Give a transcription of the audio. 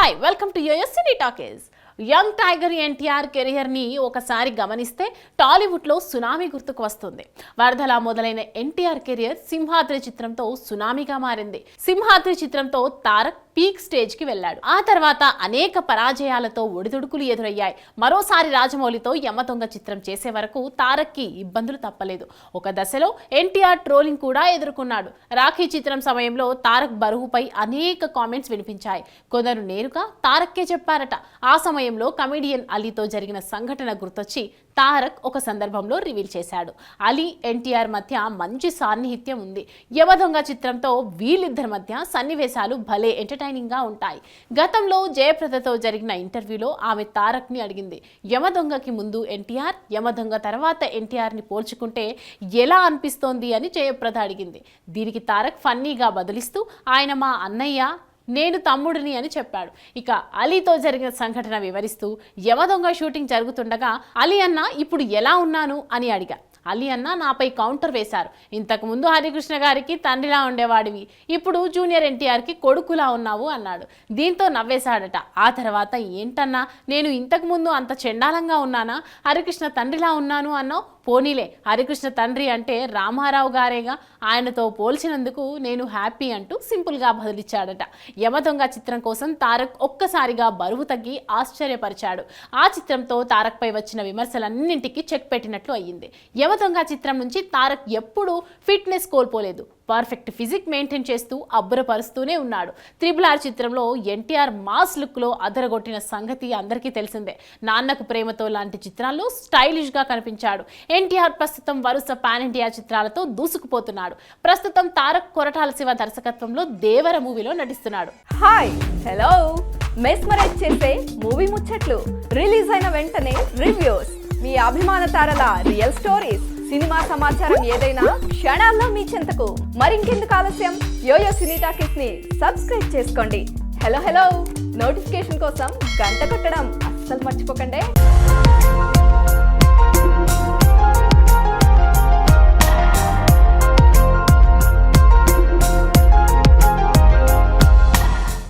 Hi welcome to Yoyo cine talkies. Young tiger NTR కెరియర్ని ఒకసారి గమనిస్తే టాలీవుడ్లో సునామీ గుర్తుకు వస్తుంది. వరదలా మొదలైన ఎన్టీఆర్ కెరియర్ సింహాద్రి చిత్రంతో సునామీగా మారింది. సింహాద్రి చిత్రంతో తారక్ పీక్ స్టేజ్కి వెళ్ళాడు. ఆ తర్వాత అనేక పరాజయాలతో ఒడిదుడుకులు ఎదురయ్యాయి. మరోసారి రాజమౌళితో యమదొంగ చిత్రం చేసే వరకు తారక్కి ఇబ్బందులు తప్పలేదు. ఒక దశలో ఎన్టీఆర్ ట్రోలింగ్ కూడా ఎదుర్కొన్నాడు. రాఖీ చిత్రం సమయంలో తారక్ బరువుపై అనేక కామెంట్స్ వినిపించాయి. కొందరు నేరుగా తారక్కే చెప్పారట. ఆ సమయంలో కమెడియన్ అలీతో జరిగిన సంఘటన గుర్తొచ్చి తారక్ ఒక సందర్భంలో రివీల్ చేశాడు. అలీ ఎన్టీఆర్ మధ్య మంచి సాన్నిహిత్యం ఉంది. యమదొంగ చిత్రంతో వీళ్ళిద్దరి మధ్య సన్నివేశాలు భలే ఎంటర్టైనింగ్ గా ఉంటాయి. గతంలో జయప్రదతో జరిగిన ఇంటర్వ్యూలో ఆమె తారక్ ని అడిగింది, యమదొంగకి ముందు ఎన్టీఆర్, యమదొంగ తర్వాత ఎన్టీఆర్ ని పోల్చుకుంటే ఎలా అనిపిస్తోంది అని జయప్రద అడిగింది. దీనికి తారక్ ఫన్నీగా బదులిస్తూ ఆయన మా అన్నయ్య, నేను తమ్ముడిని అని చెప్పాడు. ఇక అలీతో జరిగిన సంఘటన వివరిస్తూ యమదొంగ షూటింగ్ జరుగుతుండగా అలీ అన్న ఇప్పుడు ఎలా ఉన్నాను అని అడిగా. అలీ అన్న నాపై కౌంటర్ వేశారు. ఇంతకు ముందు హరికృష్ణ గారికి తండ్రిలా ఉండేవాడివి, ఇప్పుడు జూనియర్ ఎన్టీఆర్కి కొడుకులా ఉన్నావు అన్నాడు. దీంతో నవ్వేశాడట. ఆ తర్వాత ఏంటన్నా నేను ఇంతకు ముందు అంత చెండాలంగా ఉన్నానా, హరికృష్ణ తండ్రిలా ఉన్నాను అన్నావు, పోనీలే హరికృష్ణ తండ్రి అంటే రామారావు గారేగా, ఆయనతో పోల్చినందుకు నేను హ్యాపీ అంటూ సింపుల్గా బదులిచ్చాడట. యమదొంగ చిత్రం కోసం తారక్ ఒక్కసారిగా బరువు తగ్గి ఆశ్చర్యపరిచాడు. ఆ చిత్రంతో తారక్పై వచ్చిన విమర్శలన్నింటికి చెక్ పెట్టినట్లు అయ్యింది. యమదొంగ చిత్రం నుంచి తారక్ ఎప్పుడూ ఫిట్నెస్ కోల్పోలేదు. పర్ఫెక్ట్ ఫిజిక్ మెయింటైన్ చేస్తూ అబ్బురపరుస్తూనే ఉన్నాడు. RRR చిత్రంలో ఎన్టీఆర్ మాస్ లుక్లో అదరగొట్టిన సంగతి అందరికీ తెలిసిందే. నాన్నకు ప్రేమతో లాంటి చిత్రాల్లో స్టైలిష్గా కనిపించాడు. ఎన్టీఆర్ ప్రస్తుతం వరుస పాన్ ఇండియా చిత్రాలతో దూసుకుపోతున్నాడు. ప్రస్తుతం తారక్ కొరటాల శివ దర్శకత్వంలో దేవర మూవీలో నటిస్తున్నాడు. హాయ్ హలో మెస్మరైజ్ చేసే మూవీ ముచ్చట్లు, రిలీజ్ అయిన వెంటనే రివ్యూస్, మీ అభిమాన తారల రియల్ స్టోరీస్, సినిమా సమాచారం ఏదైనా క్షణాల్లో మీ చెంతకు. మరింకెందుకు ఆలస్యం, యోయో సినీ టాకీస్ ని సబ్స్క్రైబ్ చేసుకోండి. హలో నోటిఫికేషన్ కోసం గంట కొట్టడం అస్సలు మర్చిపోకండి.